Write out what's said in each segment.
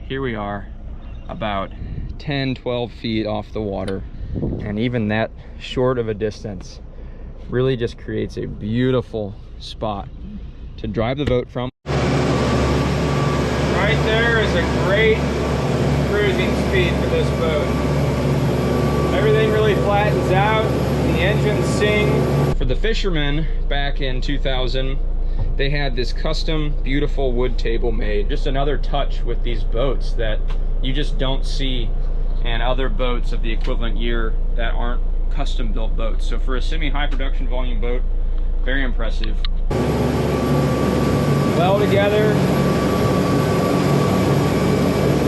here we are about 10-12 feet off the water, and even that short of a distance really just creates a beautiful spot to drive the boat from. Right there is a great cruising speed for this boat. Everything really flattens out, the engines sing. For the Fisherman back in 2000, they had this custom beautiful wood table made. Just another touch with these boats that you just don't see in other boats of the equivalent year that aren't custom built boats. So for a semi-high production volume boat, very impressive. Well together.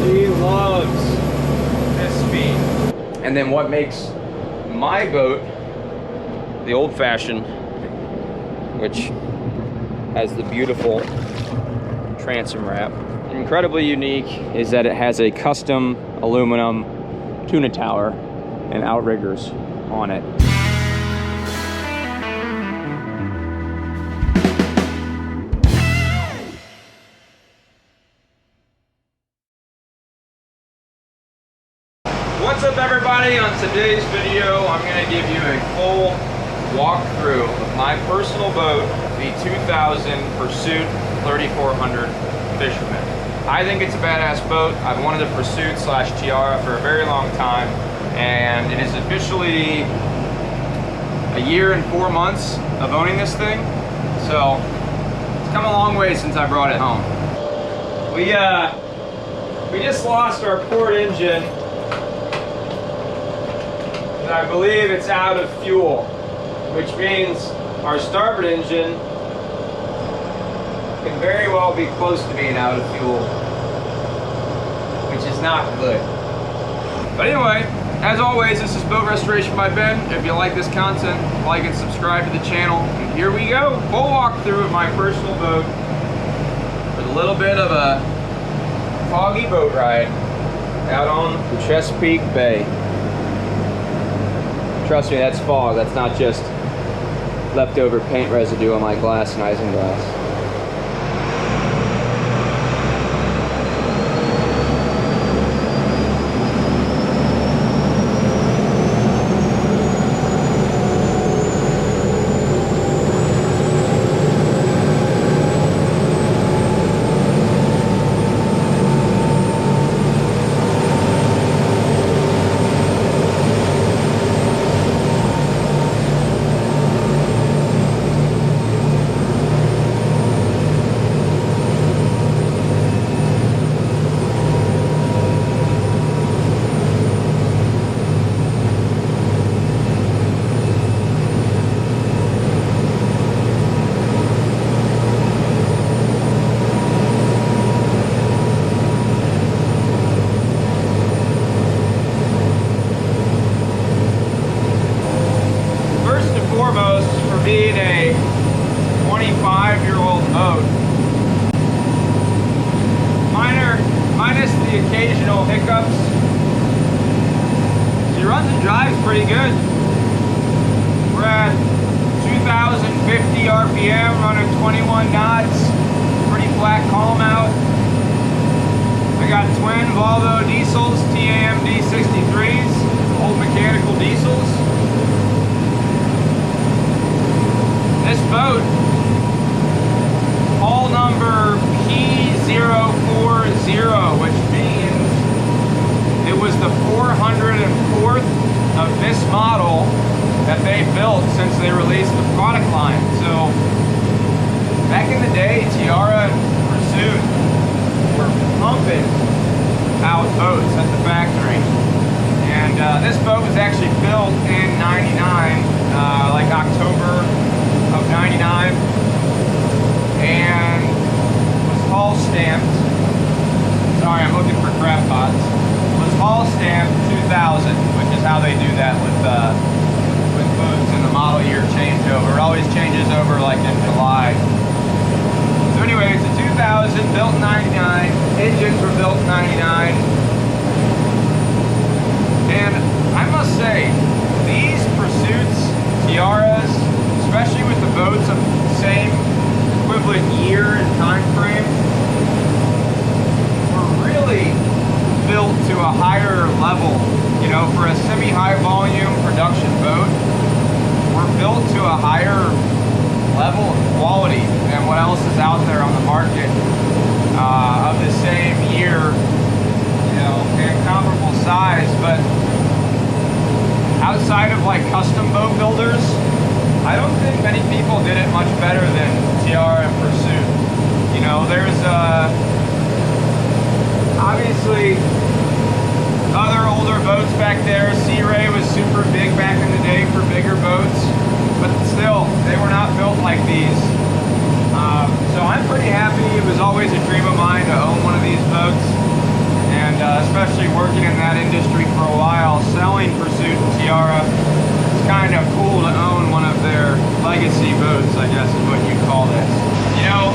She loves this speed. And then what makes my boat the old-fashioned, which has the beautiful transom wrap, incredibly unique, is that it has a custom aluminum tuna tower and outriggers on it. What's up, everybody? On today's video, I'm going to give you a full walkthrough of my personal boat, the 2000 Pursuit 3400 Fisherman. I think it's a badass boat. I've wanted a Pursuit / Tiara for a very long time, and it is officially a year and 4 months of owning this thing. So it's come a long way since I brought it home. We just lost our port engine. I believe it's out of fuel, which means our starboard engine can very well be close to being out of fuel, which is not good. But anyway, as always, this is Boat Restoration by Ben. If you like this content, like and subscribe to the channel. And here we go, full walkthrough of my personal boat with a little bit of a foggy boat ride out on the Chesapeake Bay. Trust me, that's fog. That's not just leftover paint residue on my glass and isinglass. Being a 25-year-old boat, minus the occasional hiccups, she runs and drives pretty good. We're at 2,050 RPM, running 21 knots, pretty flat calm out. I got Twin Volvo Diesels, TAMD 63s, old mechanical diesels. This boat, hull number P040, which means it was the 404th of this model that they built since they released the product line. So back in the day, Tiara and Pursuit were pumping out boats at the factory. And this boat was actually built in '99, like October of '99, and was hull stamped. Sorry, I'm looking for crab pots. Was hull stamped 2000, which is how they do that with boats in the model year changeover. It always changes over like in July. So anyway, it's a 2000, built in '99. Engines were built in '99, and I must say, these Pursuits, Tiaras, especially with the boats of the same equivalent year and time frame, were really level. You know, for a semi-high volume production boat, we're built to a higher level of quality than what else is out there on the market of the same year, you know, and comparable size. But outside of like custom boat builders, I don't think many people did it much better than Tiara and Pursuit. You know, there's obviously other older boats back there. Sea Ray was super big back in the day for bigger boats, but still, they were not built like these. So I'm pretty happy. It was always a dream of mine to own one of these boats, and especially working in that industry for a while, selling Pursuit and Tiara, it's kind of cool to own one of their legacy boats, I guess is what you call this. You know,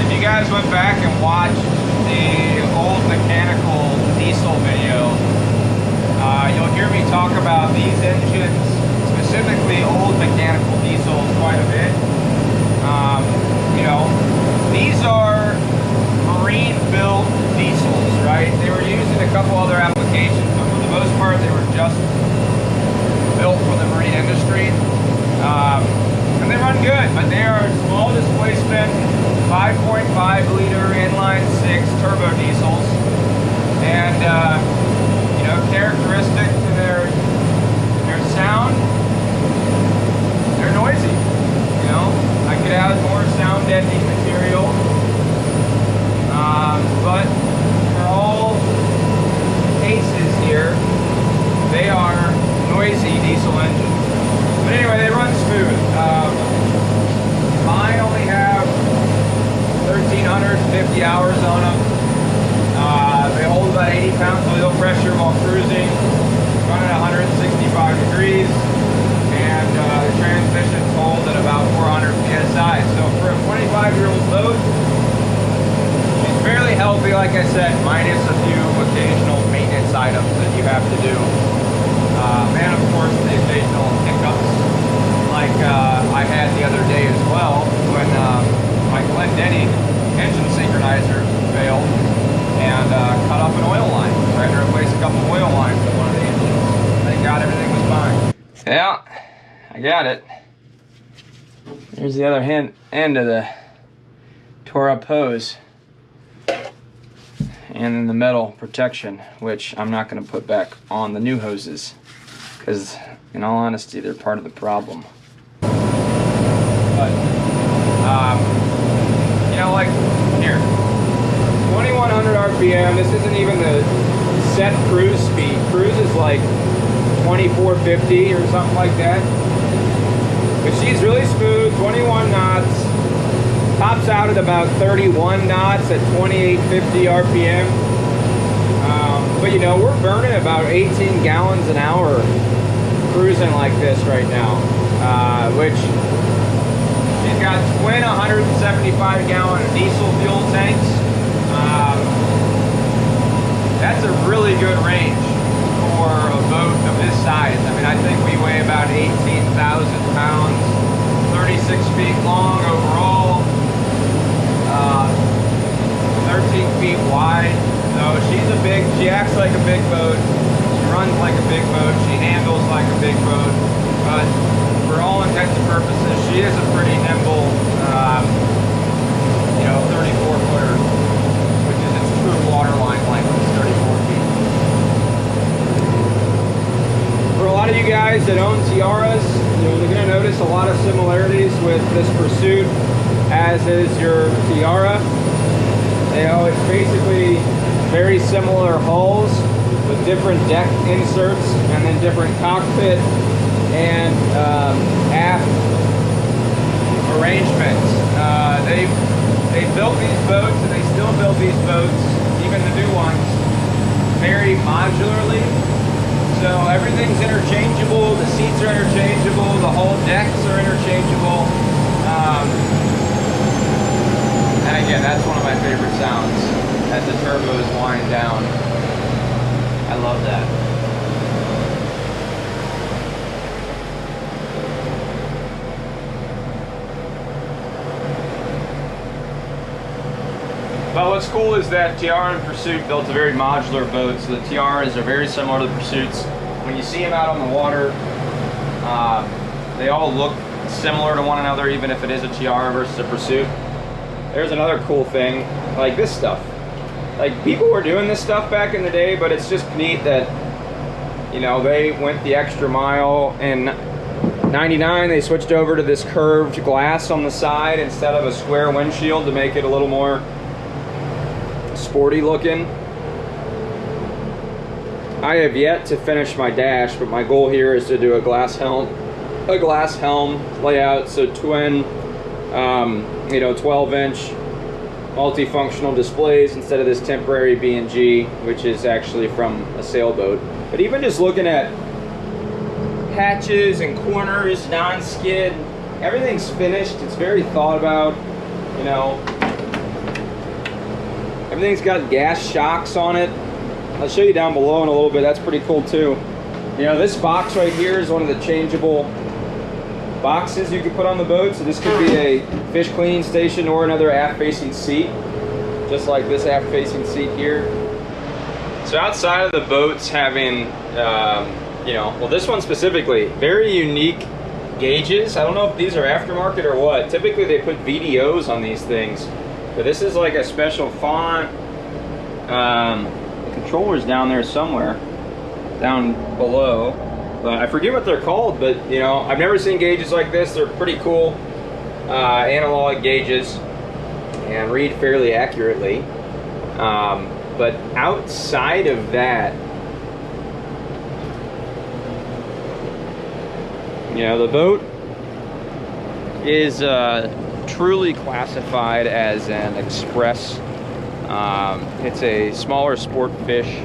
if you guys went back and watched the old mechanical diesel video, you'll hear me talk about these engines, specifically old mechanical diesels, quite a bit. You know, these are marine-built diesels, right? They were used in a couple other applications, but for the most part, they were just built for the marine industry. And they run good, but they are small displacement, 5.5 liter inline 6 turbo diesels. And, you know, characteristic to their sound, they're noisy. You know, I could add more sound deadening material, but for all cases here, they are noisy diesel engines. But anyway, they run smooth. Mine only have 1,350 hours on them. They hold about 80 pounds of oil pressure while cruising, run at 165 degrees, and the transmissions hold at about 400 psi. So for a 25-year-old boat, she's fairly healthy, like I said, minus a few occasional maintenance items that you have to do. And of course the occasional hiccups, like I had the other day as well, when my Glendenning engine synchronizer failed and cut up an oil line. So I had to replace a couple oil lines in one of the engines. Thank God everything was fine. Yeah, I got it. Here's the other end of the tore up hose. And then the metal protection, which I'm not going to put back on the new hoses, because in all honesty, they're part of the problem. But, you know, like, here, 2100 RPM, this isn't even the set cruise speed. Cruise is like 2450 or something like that. But she's really smooth, 21 knots. Tops out at about 31 knots at 2850 RPM. But you know, we're burning about 18 gallons an hour cruising like this right now. Which she's got twin 175 gallon diesel fuel tanks. That's a really good range for a boat of this size. I mean, I think we weigh about 18,000 pounds, 36 feet long overall. 13 feet wide. So she acts like a big boat. She runs like a big boat. She handles like a big boat. But for all intents and purposes, she is a pretty nimble, you know, 34 footer, which is its true waterline length, is 34 feet. For a lot of you guys that own Tiaras, you know, you're going to notice a lot of similarities with this Pursuit, as is your Tiara. You know, it's basically very similar hulls with different deck inserts and then different cockpit and aft arrangements. They built these boats, and they still build these boats, even the new ones, very modularly. So everything's interchangeable, the seats are interchangeable, the whole decks are interchangeable. And again, that's one of my favorite sounds, as the turbos wind down. I love that. But what's cool is that Tiara and Pursuit built a very modular boat, so the Tiaras are very similar to the Pursuits. When you see them out on the water, they all look similar to one another, even if it is a Tiara versus a Pursuit. There's another cool thing, like this stuff. Like, people were doing this stuff back in the day, but it's just neat that, you know, they went the extra mile. In '99, they switched over to this curved glass on the side instead of a square windshield to make it a little more sporty looking. I have yet to finish my dash, but my goal here is to do a glass helm layout, so twin, you know, 12-inch multifunctional displays instead of this temporary B&G, which is actually from a sailboat. But even just looking at hatches and corners, non-skid, everything's finished. It's very thought about, you know. Everything's got gas shocks on it. I'll show you down below in a little bit. That's pretty cool too. You know, this box right here is one of the changeable boxes you could put on the boat. So this could be a fish cleaning station or another aft-facing seat, just like this aft-facing seat here. So outside of the boats having, you know, well, this one specifically, very unique gauges. I don't know if these are aftermarket or what. Typically they put VDOs on these things, but this is like a special font. The controller's down there somewhere, down below. I forget what they're called, but you know, I've never seen gauges like this. They're pretty cool, analog gauges, and read fairly accurately. But outside of that, you know, the boat is truly classified as an express. It's a smaller sport fish,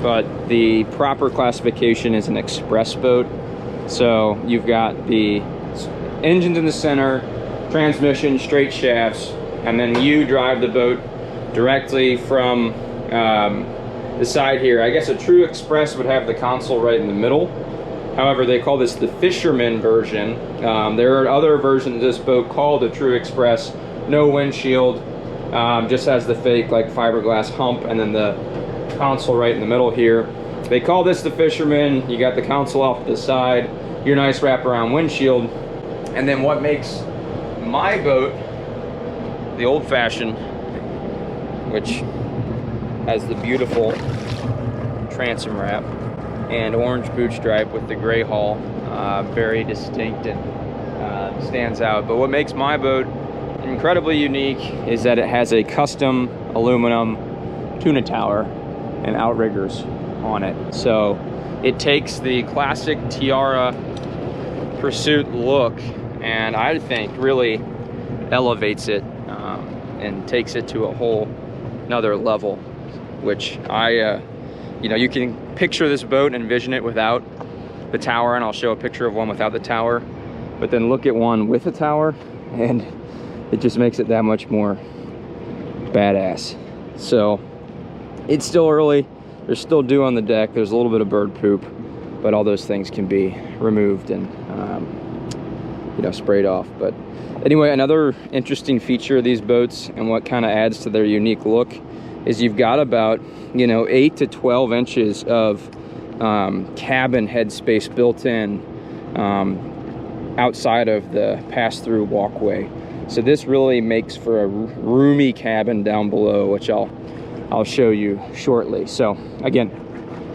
but the proper classification is an express boat. So you've got the engines in the center, transmission, straight shafts, and then you drive the boat directly from the side here. I guess a true express would have the console right in the middle. However, they call this the Fisherman version. There are other versions of this boat called a true express, no windshield, just has the fake like fiberglass hump and then the console right in the middle here. They call this the Fisherman. You got the console off to the side, your nice wraparound windshield, and then what makes my boat the old-fashioned, which has the beautiful transom wrap and orange boot stripe with the gray hull, very distinct and stands out. But what makes my boat incredibly unique is that it has a custom aluminum tuna tower and outriggers on it. So it takes the classic Tiara Pursuit look and I think really elevates it and takes it to a whole another level, which you know, you can picture this boat and envision it without the tower, and I'll show a picture of one without the tower, but then look at one with a tower and it just makes it that much more badass. So it's still early, there's still dew on the deck, there's a little bit of bird poop, but all those things can be removed and you know, sprayed off. But anyway, another interesting feature of these boats and what kind of adds to their unique look is you've got about, you know, 8 to 12 inches of cabin headspace built in outside of the pass-through walkway. So this really makes for a roomy cabin down below, which I'll show you shortly. So again,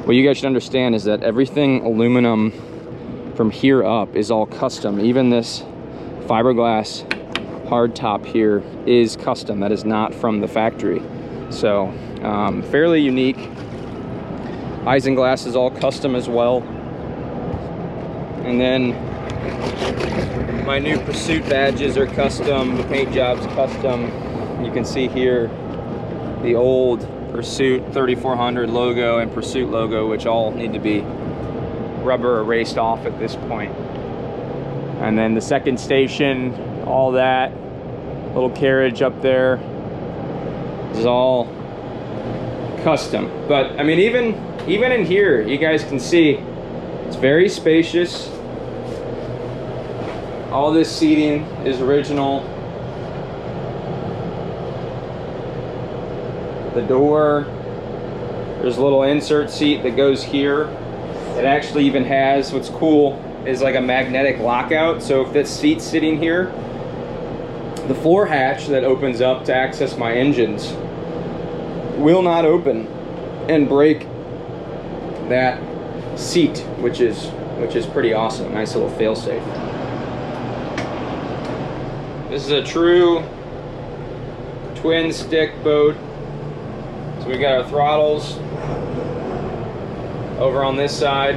what you guys should understand is that everything aluminum from here up is all custom. Even this fiberglass hardtop here is custom. That is not from the factory. So fairly unique. Isinglass is all custom as well. And then my new Pursuit badges are custom, the paint job's custom. You can see here the old Pursuit 3400 logo and Pursuit logo, which all need to be rubber erased off at this point. And then the second station, all that little carriage up there is all custom. But I mean, even in here, you guys can see it's very spacious. All this seating is original. the door. There's a little insert seat that goes here. It actually even has, what's cool, is like a magnetic lockout. So if this seat's sitting here, the floor hatch that opens up to access my engines will not open and break that seat, which is pretty awesome. Nice little fail-safe. This is a true twin stick boat. So we got our throttles over on this side,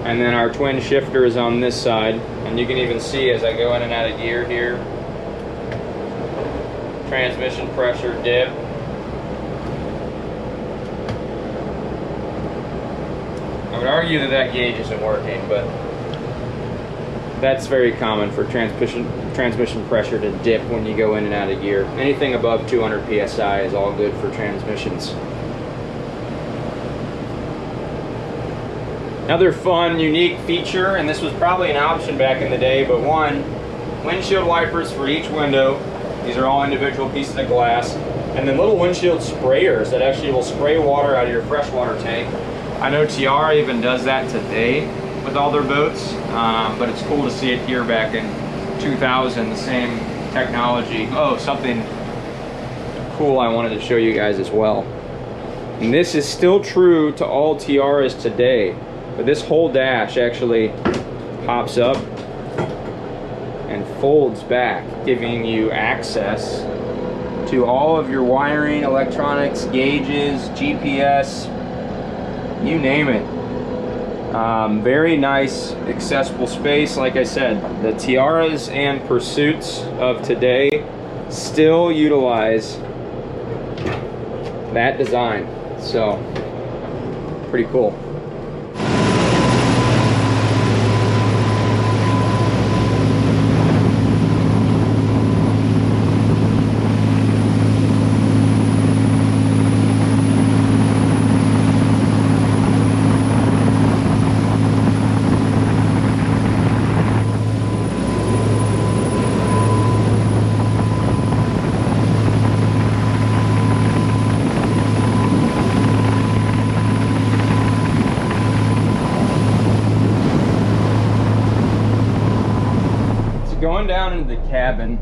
and then our twin shifter is on this side. And you can even see as I go in and out of gear here, transmission pressure dip. I would argue that that gauge isn't working, but that's very common for transmission pressure to dip when you go in and out of gear. Anything above 200 psi is all good for transmissions. Another fun, unique feature, and this was probably an option back in the day, but one, windshield wipers for each window. These are all individual pieces of glass. And then little windshield sprayers that actually will spray water out of your freshwater tank. I know Tiara even does that today with all their boats, but it's cool to see it here back in 2000, the same technology. Oh, something cool I wanted to show you guys as well. And this is still true to all Tiaras today, but this whole dash actually pops up and folds back, giving you access to all of your wiring, electronics, gauges, GPS, you name it. Very nice, accessible space. Like I said, the Tiaras and Pursuits of today still utilize that design. So, pretty cool. Going down into the cabin,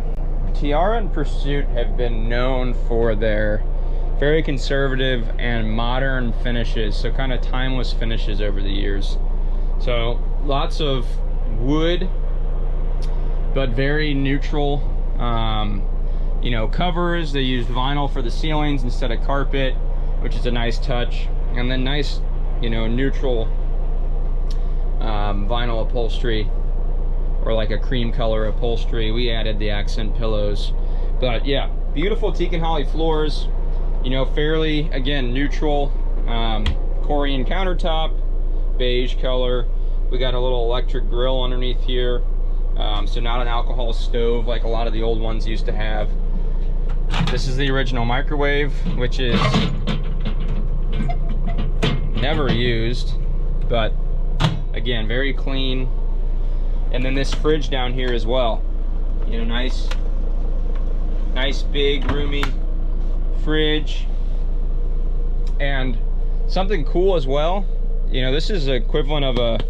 Tiara and Pursuit have been known for their very conservative and modern finishes, so kind of timeless finishes over the years. So lots of wood, but very neutral, you know, covers. They used vinyl for the ceilings instead of carpet, which is a nice touch. And then nice, you know, neutral vinyl upholstery, or like a cream color upholstery. We added the accent pillows. But yeah, beautiful teak and holly floors, you know, fairly, again, neutral, Corian countertop, beige color. We got a little electric grill underneath here, so not an alcohol stove like a lot of the old ones used to have. This is the original microwave, which is never used, but again, very clean. And then this fridge down here as well, you know, nice big roomy fridge. And something cool as well, you know, this is the equivalent of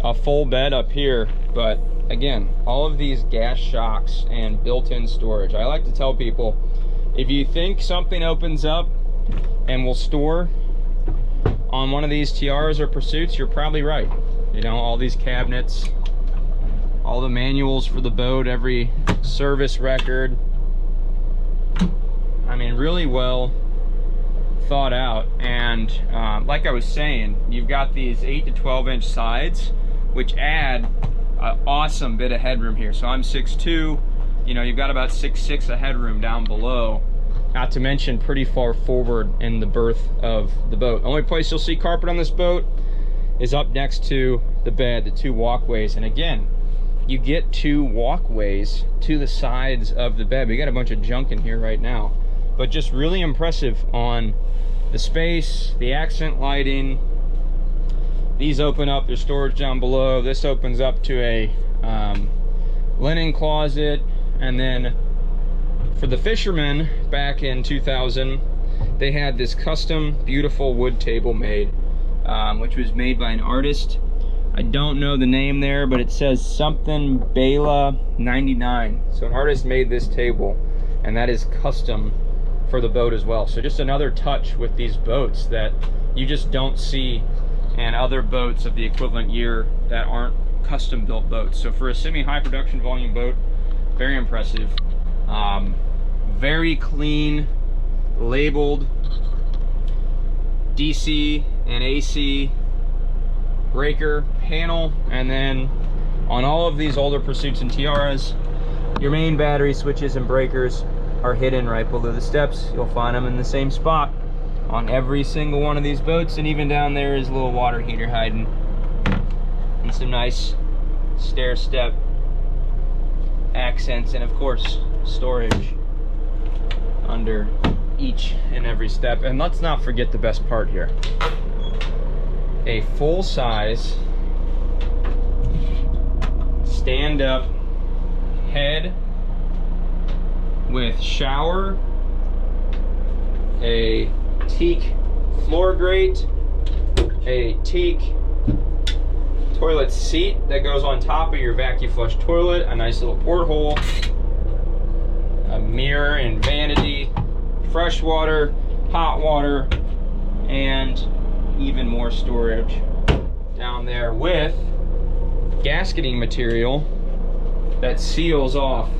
a full bed up here, but again, all of these gas shocks and built-in storage. I like to tell people, if you think something opens up and will store on one of these Tiaras or Pursuits, you're probably right. You know, all these cabinets, all the manuals for the boat, every service record. I mean, really well thought out. And like I was saying, you've got these 8 to 12 inch sides, which add an awesome bit of headroom here. So I'm 6'2", you know, you've got about 6'6" of headroom down below. Not to mention pretty far forward in the berth of the boat. The only place you'll see carpet on this boat is up next to the bed, the 2 walkways. And again, you get 2 walkways to the sides of the bed. We got a bunch of junk in here right now, but just really impressive on the space, the accent lighting. These open up, there's storage down below. This opens up to a linen closet, and then For the Fisherman back in 2000, they had this custom beautiful wood table made, which was made by an artist. I don't know the name there, but it says something Bela 99. So an artist made this table, and that is custom for the boat as well. So just another touch with these boats that you just don't see in other boats of the equivalent year that aren't custom built boats. So for a semi-high production volume boat, very impressive. Very clean, labeled DC and AC breaker panel, and then on all of these older Pursuits and Tiaras, your main battery switches and breakers are hidden right below the steps. You'll find them in the same spot on every single one of these boats, and even down there is a little water heater hiding, and some nice stair step accents, and of course storage under each and every step. And let's not forget the best part here, a full-size stand-up head with shower, a teak floor grate, a teak toilet seat that goes on top of your vacuum flush toilet, a nice little porthole, a mirror and vanity, fresh water, hot water, and even more storage down there with gasketing material that seals off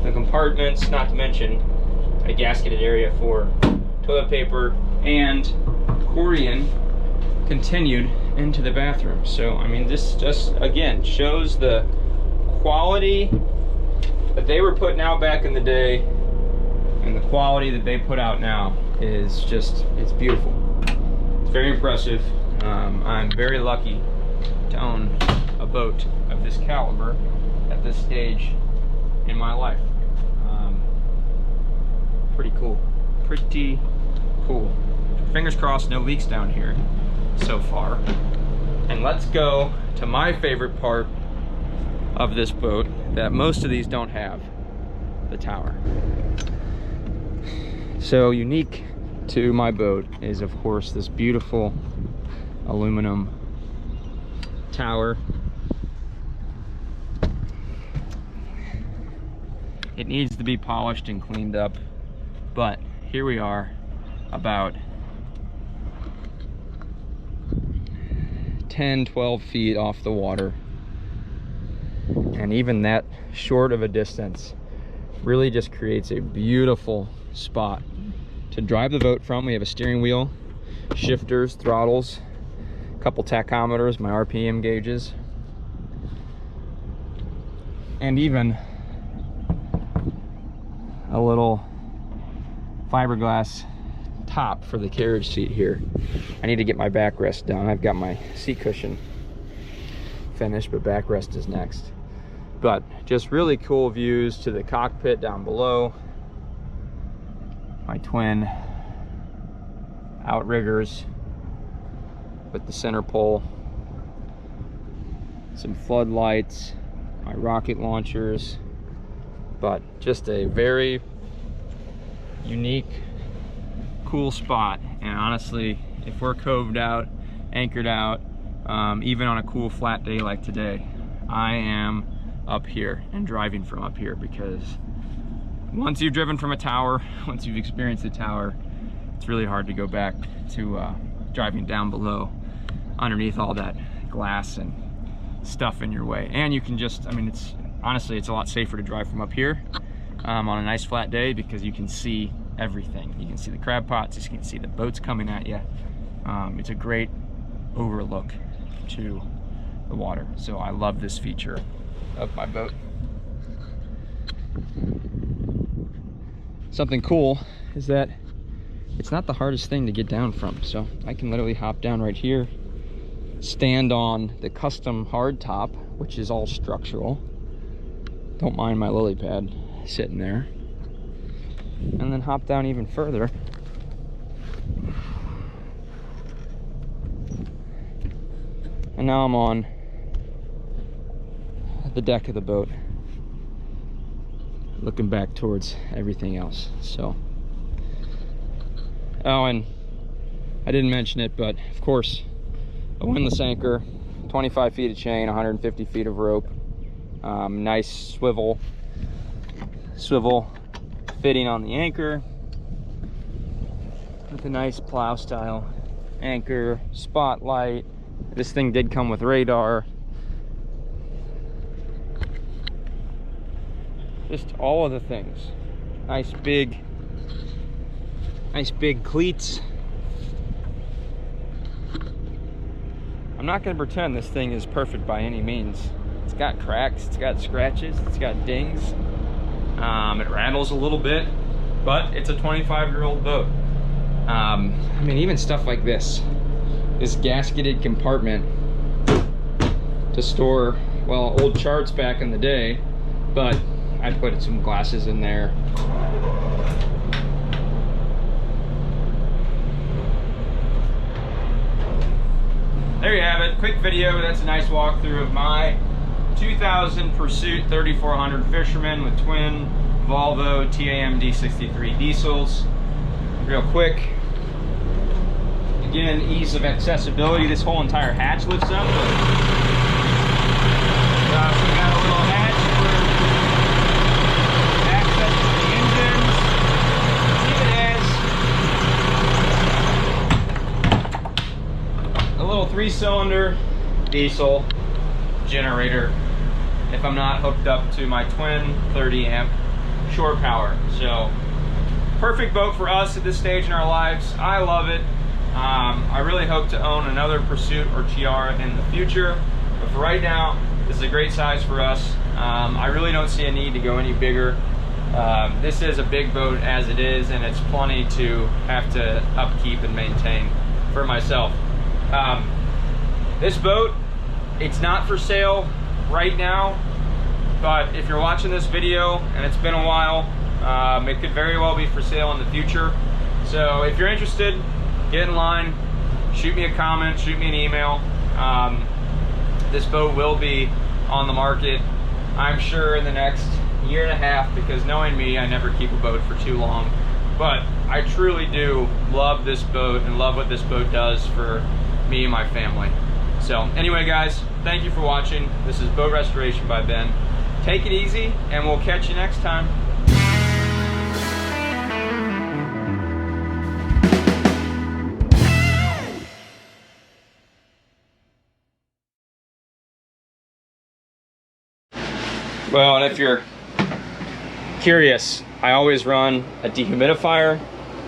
the compartments, not to mention a gasketed area for toilet paper and accordion continued into the bathroom. So I mean, this just again shows the quality that they were putting out back in the day, and the quality that they put out now is just, it's beautiful. It's very impressive. I'm very lucky to own a boat of this caliber at this stage in my life. Pretty cool. Pretty cool. Fingers crossed, no leaks down here so far. And let's go to my favorite part of this boat that most of these don't have, the tower. So unique to my boat is of course this beautiful aluminum tower. It needs to be polished and cleaned up, but here we are, about 10-12 feet off the water, and even that short of a distance really just creates a beautiful spot to drive the boat from. We have a steering wheel, shifters, throttles, a couple tachometers, my RPM gauges, and even a little fiberglass top for the carriage seat here. I need to get my backrest done. I've got my seat cushion finished, but backrest is next. But just really cool views to the cockpit down below. My twin outriggers with the center pole, some floodlights, my rocket launchers, but just a very unique, cool spot. And honestly, if we're coved out, anchored out, even on a cool flat day like today, I am up here and driving from up here, because once you've driven from a tower, once you've experienced the tower, it's really hard to go back to driving down below underneath all that glass and stuff in your way. And you can just, I mean, it's honestly, it's a lot safer to drive from up here on a nice flat day, because you can see everything. You can see the crab pots, you can see the boats coming at you. It's a great overlook to the water. So I love this feature of my boat. Something cool is that it's not the hardest thing to get down from. So I can literally hop down right here, stand on the custom hard top, which is all structural. Don't mind my lily pad sitting there. And then hop down even further. And now I'm on the deck of the boat. looking back towards everything else. So, oh, and I didn't mention it, but of course, a windlass anchor, 25 feet of chain, 150 feet of rope, nice swivel fitting on the anchor with a nice plow style anchor, spotlight. This thing did come with radar. Just all of the things. Nice big cleats. I'm not going to pretend this thing is perfect by any means. It's got cracks, it's got scratches, it's got dings. It rattles a little bit, but it's a 25-year-old boat. I mean, even stuff like this gasketed compartment to store, well, old charts back in the day, but I put some glasses in there. There you have it, quick video. That's a nice walkthrough of my 2000 Pursuit 3400 Fisherman with twin Volvo TAMD63 diesels. Real quick. Again, ease of accessibility. This whole entire hatch lifts up. So we got a little hatch for access to the engines. Even has a little 3-cylinder diesel generator if I'm not hooked up to my twin 30 amp shore power. So perfect boat for us at this stage in our lives. I love it. I really hope to own another Pursuit or Tiara in the future, but for right now this is a great size for us. I really don't see a need to go any bigger. This is a big boat as it is, and it's plenty to have to upkeep and maintain for myself. This boat, it's not for sale right now, but if you're watching this video and it's been a while, it could very well be for sale in the future. So if you're interested, get in line, shoot me a comment, shoot me an email. This boat will be on the market, I'm sure, in the next year and a half, because knowing me, I never keep a boat for too long. But I truly do love this boat and love what this boat does for me and my family. So anyway, guys, thank you for watching. This is Boat Restoration by Ben. Take it easy, and we'll catch you next time. Well, and if you're curious, I always run a dehumidifier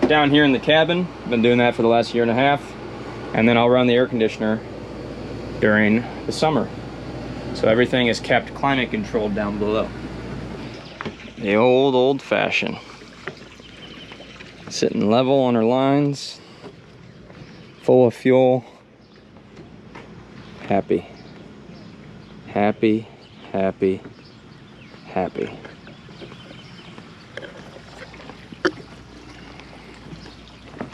down here in the cabin. I've been doing that for the last year and a half. And then I'll run the air conditioner during the summer. So everything is kept climate controlled down below. The old fashioned. Sitting level on her lines, full of fuel. Happy, happy, happy, happy.